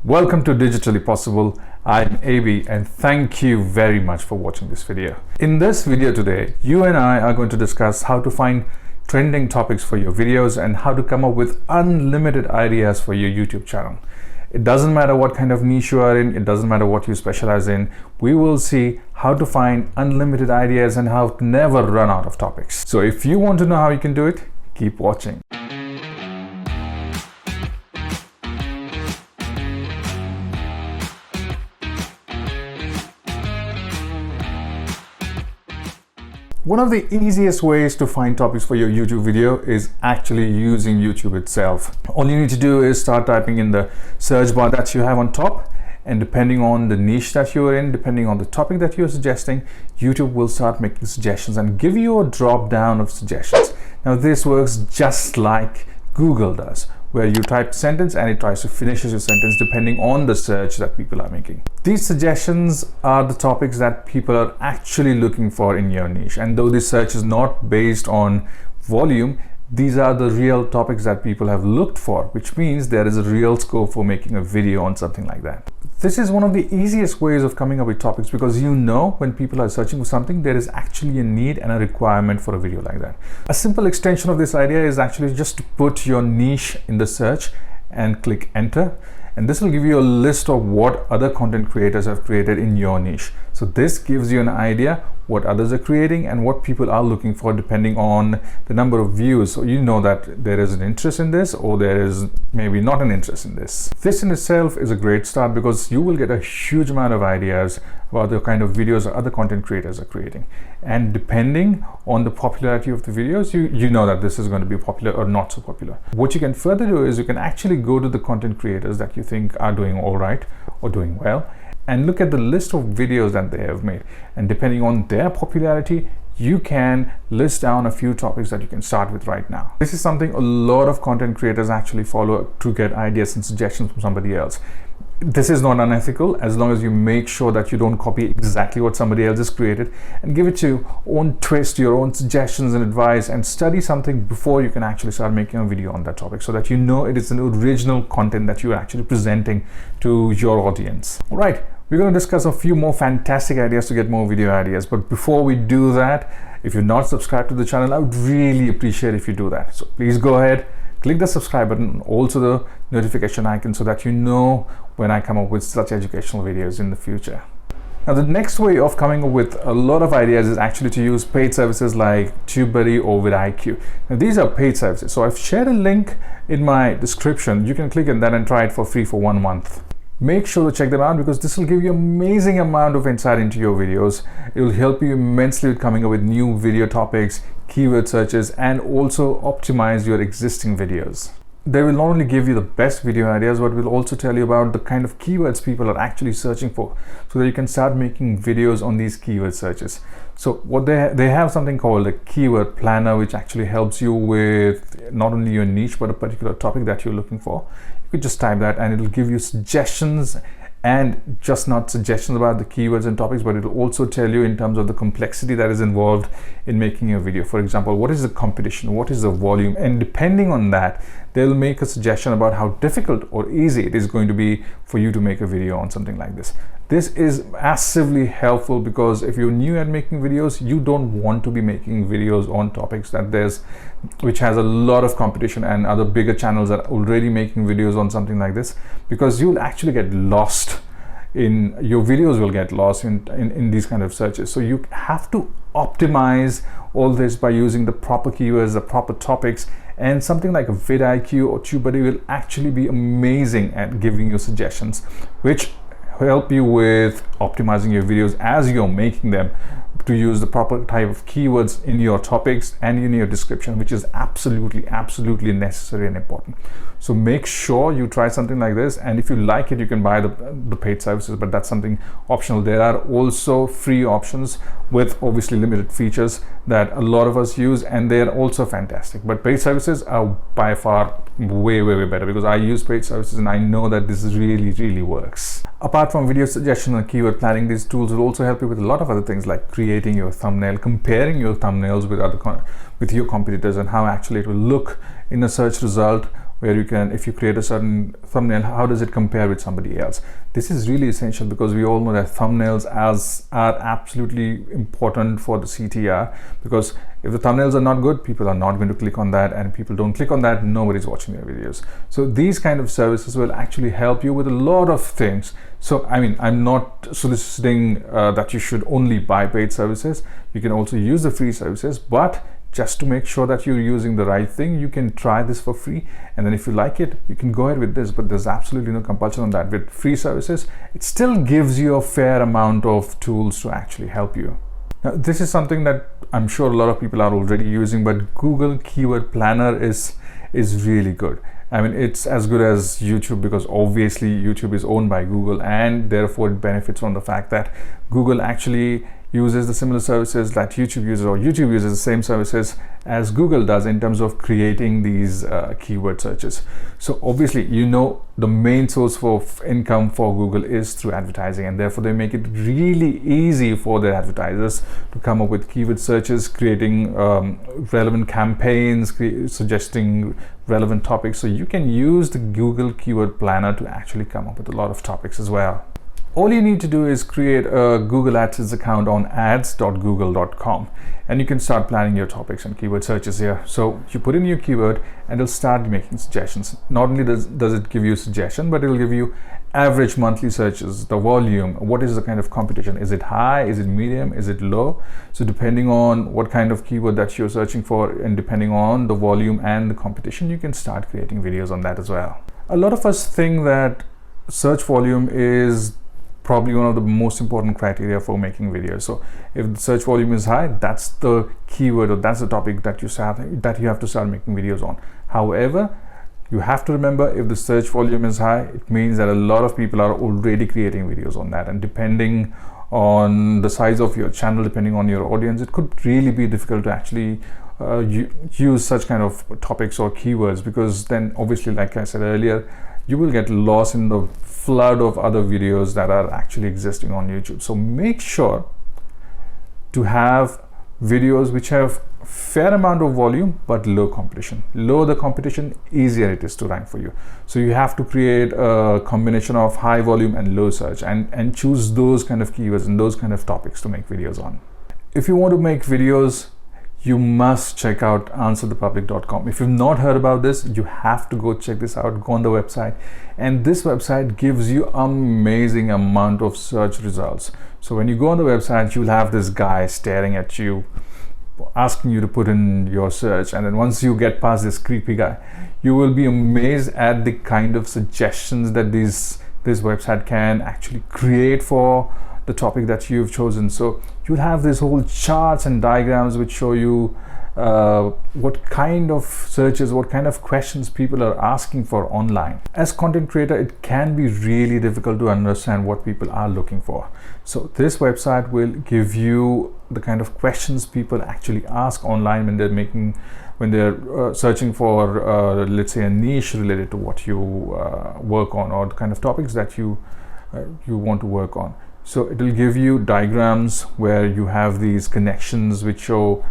Welcome to Digitally Possible. I'm AB and thank you very much for watching this video. In this video today, you and I are going to discuss how to find trending topics for your videos and how to come up with unlimited ideas for your YouTube channel. It doesn't matter what kind of niche you are in, it doesn't matter what you specialize in. We will see how to find unlimited ideas and how to never run out of topics. So if you want to know how you can do it, keep watching. One of the easiest ways to find topics for your YouTube video is actually using YouTube itself. All you need to do is start typing in the search bar that you have on top, and depending on the niche that you're in, depending on the topic that you're suggesting, YouTube will start making suggestions and give you a drop down of suggestions. Now this works just like Google does, where you type sentence and it tries to finish your sentence depending on the search that people are making. These suggestions are the topics that people are actually looking for in your niche, and though this search is not based on volume, these are the real topics that people have looked for, which means there is a real scope for making a video on something like that. This is one of the easiest ways of coming up with topics, because you know when people are searching for something, there is actually a need and a requirement for a video like that. A simple extension of this idea is actually just to put your niche in the search and click enter, and this will give you a list of what other content creators have created in your niche. So this gives you an idea what others are creating and what people are looking for depending on the number of views. So you know that there is an interest in this, or there is maybe not an interest in this. This in itself is a great start, because you will get a huge amount of ideas about the kind of videos that other content creators are creating. And depending on the popularity of the videos, you know that this is going to be popular or not so popular. What you can further do is you can actually go to the content creators that you think are doing all right or doing well, and look at the list of videos that they have made, and depending on their popularity, you can list down a few topics that you can start with right now. This is something a lot of content creators actually follow to get ideas and suggestions from somebody else. This is not unethical, as long as you make sure that you don't copy exactly what somebody else has created, and give it your own twist, your own suggestions and advice, and study something before you can actually start making a video on that topic, so that you know it is an original content that you're actually presenting to your audience. All right, we're going to discuss a few more fantastic ideas to get more video ideas, but before we do that, if you're not subscribed to the channel, I would really appreciate if you do that. So please go ahead, click the subscribe button, also the notification icon, so that you know when I come up with such educational videos in the future. Now the next way of coming up with a lot of ideas is actually to use paid services like TubeBuddy or vidIQ. Now these are paid services, so I've shared a link in my description. You can click on that and try it for free for 1 month. Make sure to check them out, because this will give you amazing amount of insight into your videos. It will help you immensely with coming up with new video topics, keyword searches, and also optimize your existing videos. They will not only give you the best video ideas, but will also tell you about the kind of keywords people are actually searching for, so that you can start making videos on these keyword searches. So what they have something called a keyword planner, which actually helps you with not only your niche but a particular topic that you're looking for. You could just type that and it'll give you suggestions, and just not suggestions about the keywords and topics, but it'll also tell you in terms of the complexity that is involved in making a video. For example, what is the competition, what is the volume, and depending on that, they'll make a suggestion about how difficult or easy it is going to be for you to make a video on something like this. This is massively helpful, because if you're new at making videos, you don't want to be making videos on topics which has a lot of competition and other bigger channels are already making videos on something like this, because you'll actually get lost in your videos, will get lost in these kind of searches. So you have to optimize all this by using the proper keywords, the proper topics, and something like a vidIQ or TubeBuddy will actually be amazing at giving you suggestions, which help you with optimizing your videos as you're making them, to use the proper type of keywords in your topics and in your description, which is absolutely necessary and important. So make sure you try something like this, and if you like it, you can buy the paid services, but that's something optional. There are also free options with obviously limited features that a lot of us use, and they're also fantastic. But paid services are by far way better, because I use paid services and I know that this really works. Apart from video suggestion and keyword planning, these tools will also help you with a lot of other things, like creating your thumbnail, comparing your thumbnails with your competitors, and how actually it will look in a search result where you can, if you create a certain thumbnail, how does it compare with somebody else? This is really essential because we all know that thumbnails are absolutely important for the CTR, because if the thumbnails are not good, people are not going to click on that, and people don't click on that, nobody's watching your videos. So these kind of services will actually help you with a lot of things. So I mean, I'm not soliciting that you should only buy paid services. You can also use the free services, but just to make sure that you're using the right thing, you can try this for free, and then if you like it, you can go ahead with this. But there's absolutely no compulsion on that. With free services, it still gives you a fair amount of tools to actually help you. Now, this is something that I'm sure a lot of people are already using, but Google Keyword Planner is really good. I mean, it's as good as YouTube, because obviously YouTube is owned by Google, and therefore it benefits from the fact that Google actually uses the similar services that YouTube uses, or YouTube uses the same services as Google does in terms of creating these keyword searches. So obviously, you know, the main source for income for Google is through advertising, and therefore they make it really easy for their advertisers to come up with keyword searches, creating relevant campaigns, suggesting relevant topics. So you can use the Google Keyword Planner to actually come up with a lot of topics as well. All you need to do is create a Google AdSense account on ads.google.com, and you can start planning your topics and keyword searches here. So you put in your keyword and it'll start making suggestions. Not only does it give you a suggestion, but it'll give you average monthly searches, the volume, what is the kind of competition, is it high, is it medium, is it low? So depending on what kind of keyword that you're searching for, and depending on the volume and the competition, you can start creating videos on that as well. A lot of us think that search volume is probably one of the most important criteria for making videos. So if the search volume is high, that's the keyword, or that's the topic that you have to start making videos on. However, you have to remember, if the search volume is high, it means that a lot of people are already creating videos on that, and depending on the size of your channel, depending on your audience, it could really be difficult to actually use such kind of topics or keywords, because then obviously, like I said earlier, you will get lost in the flood of other videos that are actually existing on YouTube. So make sure to have videos which have fair amount of volume but low competition. Lower the competition, easier it is to rank for you. So you have to create a combination of high volume and low search, and choose those kind of keywords and those kind of topics to make videos on. If you want to make videos, you must check out answerthepublic.com. If you've not heard about this, you have to go check this out. Go on the website, and this website gives you amazing amount of search results. So when you go on the website, you'll have this guy staring at you, asking you to put in your search, and then once you get past this creepy guy, you will be amazed at the kind of suggestions that this website can actually create for the topic that you've chosen. So you'll have this whole charts and diagrams which show you what kind of searches, what kind of questions people are asking for online. As content creator, it can be really difficult to understand what people are looking for. So this website will give you the kind of questions people actually ask online when they're searching for let's say a niche related to what you work on, or the kind of topics that you want to work on. So it will give you diagrams where you have these connections which show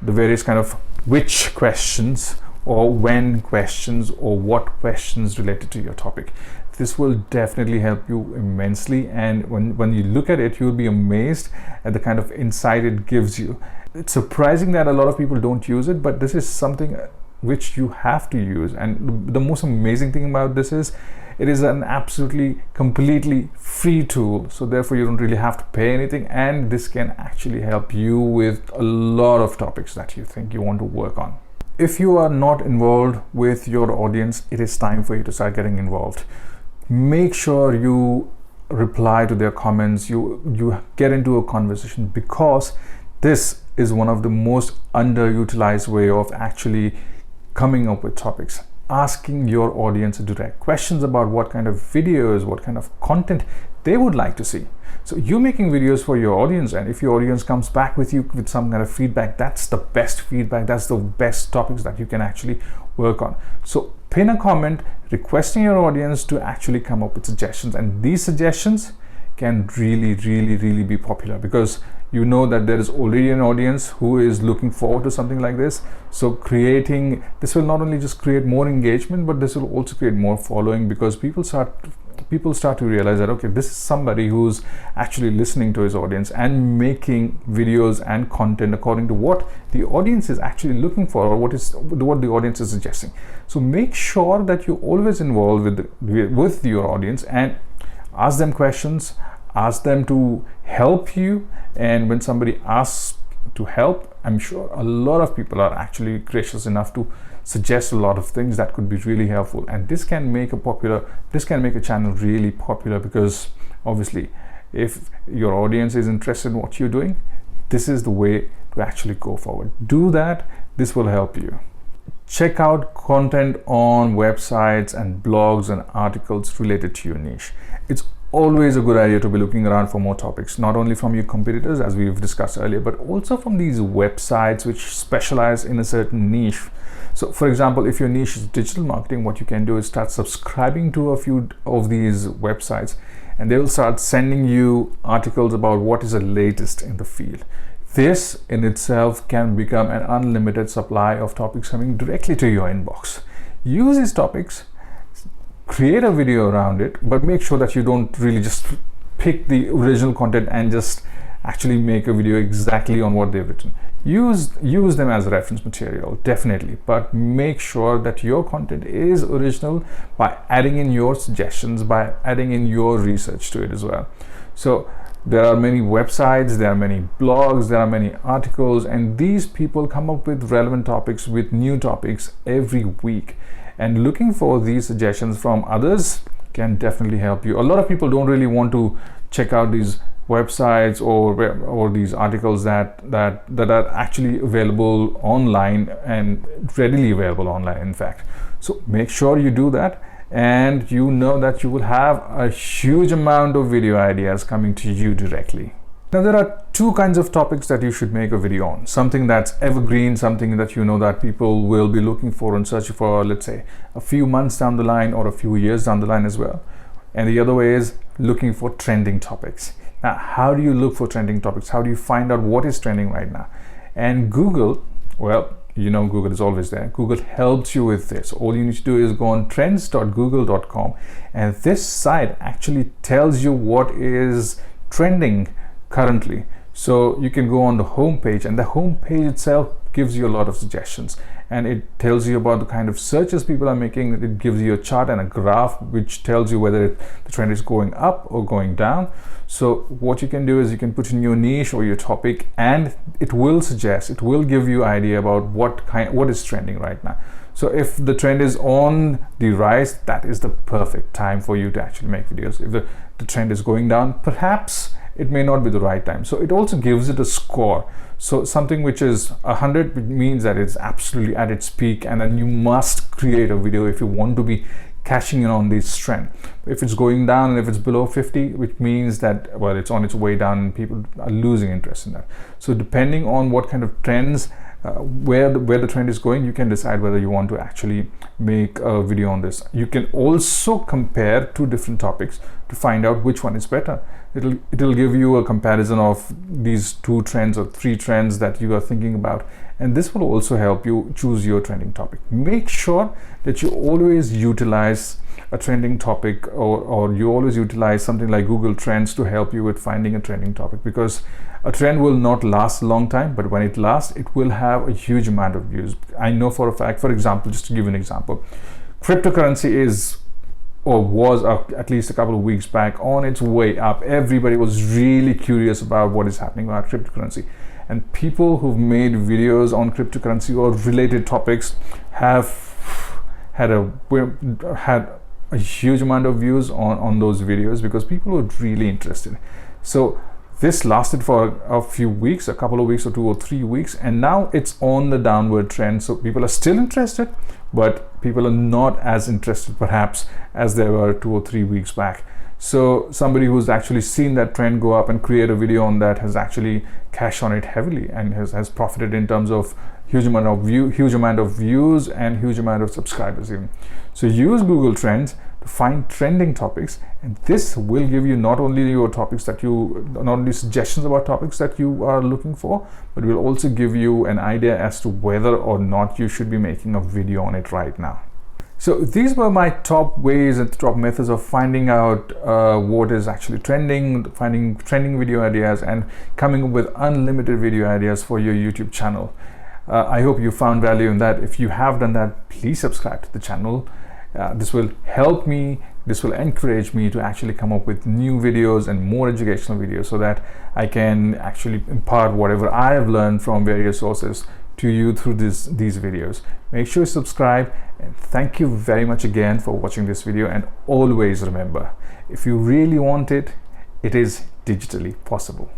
the various kind of which questions, or when questions, or what questions related to your topic. This will definitely help you immensely, and when you look at it, you'll be amazed at the kind of insight it gives you. It's surprising that a lot of people don't use it, but this is something which you have to use. And the most amazing thing about this is it is an absolutely completely free tool, so therefore you don't really have to pay anything, and this can actually help you with a lot of topics that you think you want to work on. If you are not involved with your audience, it is time for you to start getting involved. Make sure you reply to their comments, you get into a conversation, because this is one of the most underutilized way of actually coming up with topics. Asking your audience direct questions about what kind of videos, what kind of content they would like to see. So you're making videos for your audience, and if your audience comes back with you with some kind of feedback, that's the best feedback, that's the best topics that you can actually work on. So pin a comment requesting your audience to actually come up with suggestions, and these suggestions can really be popular, because you know that there is already an audience who is looking forward to something like this. So creating this will not only just create more engagement, but this will also create more following, because people start to realize that, okay, this is somebody who's actually listening to his audience and making videos and content according to what the audience is actually looking for, or what the audience is suggesting. So make sure that you're always involved with your audience and ask them questions, ask them to help you. And when somebody asks to help, I'm sure a lot of people are actually gracious enough to suggest a lot of things that could be really helpful. And this can make a channel really popular, because obviously if your audience is interested in what you're doing, this is the way to actually go forward. Do that. This will help you. Check out content on websites and blogs and articles related to your niche. It's always a good idea to be looking around for more topics, not only from your competitors, as we've discussed earlier, but also from these websites which specialize in a certain niche. So for example, if your niche is digital marketing, what you can do is start subscribing to a few of these websites, and they will start sending you articles about what is the latest in the field. This in itself can become an unlimited supply of topics coming directly to your inbox. Use these topics, create a video around it, but make sure that you don't really just pick the original content and just actually make a video exactly on what they've written. Use them as reference material, definitely, but make sure that your content is original by adding in your suggestions, by adding in your research to it as well. So there are many websites, there are many blogs, there are many articles, and these people come up with relevant topics, with new topics every week. And looking for these suggestions from others can definitely help you. A lot of people don't really want to check out these websites or these articles that are actually available online, and readily available online, in fact. So make sure you do that, and you know that you will have a huge amount of video ideas coming to you directly. Now, there are two kinds of topics that you should make a video on. Something that's evergreen, something that you know that people will be looking for and searching for, let's say, a few months down the line or a few years down the line as well. And the other way is looking for trending topics. Now, how do you look for trending topics? How do you find out what is trending right now? And Google, well, you know, Google is always there. Google helps you with this. All you need to do is go on trends.google.com, and this site actually tells you what is trending currently. So you can go on the home page, and the home page itself gives you a lot of suggestions, and it tells you about the kind of searches people are making. It gives you a chart and a graph which tells you whether the trend is going up or going down. So what you can do is you can put in your niche or your topic, and it will give you idea about what is trending right now. So if the trend is on the rise, that is the perfect time for you to actually make videos. If the trend is going down, perhaps it may not be the right time. So it also gives it a score. So something which is 100 means that it's absolutely at its peak, and then you must create a video if you want to be cashing in on this trend. If it's going down and if it's below 50, which means that, well, it's on its way down and people are losing interest in that. So depending on what kind of trends, where the trend is going, you can decide whether you want to actually make a video on this. You can also compare two different topics to find out which one is better. It'll give you a comparison of these two trends or three trends that you are thinking about, and this will also help you choose your trending topic. Make sure that you always utilize a trending topic, or you always utilize something like Google Trends to help you with finding a trending topic, because a trend will not last a long time, but when it lasts, it will have a huge amount of views. I know for a fact, for example, just to give you an example, cryptocurrency is, or was at least a couple of weeks back, on its way up. Everybody was really curious about what is happening about cryptocurrency, and people who've made videos on cryptocurrency or related topics have had a huge amount of views on those videos, because people were really interested. So this lasted for a few weeks, a couple of weeks or 2 or 3 weeks, and now it's on the downward trend. So people are still interested, but people are not as interested perhaps as they were 2 or 3 weeks back. So somebody who's actually seen that trend go up and create a video on that has actually cashed on it heavily, and has profited in terms of huge amount of views and huge amount of subscribers even. So use Google Trends to find trending topics, and this will give you not only your topics that not only suggestions about topics that you are looking for, but will also give you an idea as to whether or not you should be making a video on it right now. So these were my top ways and top methods of finding out what is actually trending, finding trending video ideas, and coming up with unlimited video ideas for your YouTube channel. I hope you found value in that. If you have done that, please subscribe to the channel. This will help me, this will encourage me to actually come up with new videos and more educational videos, so that I can actually impart whatever I have learned from various sources to you through these videos. Make sure you subscribe, and thank you very much again for watching this video. And always remember, if you really want it, it is digitally possible.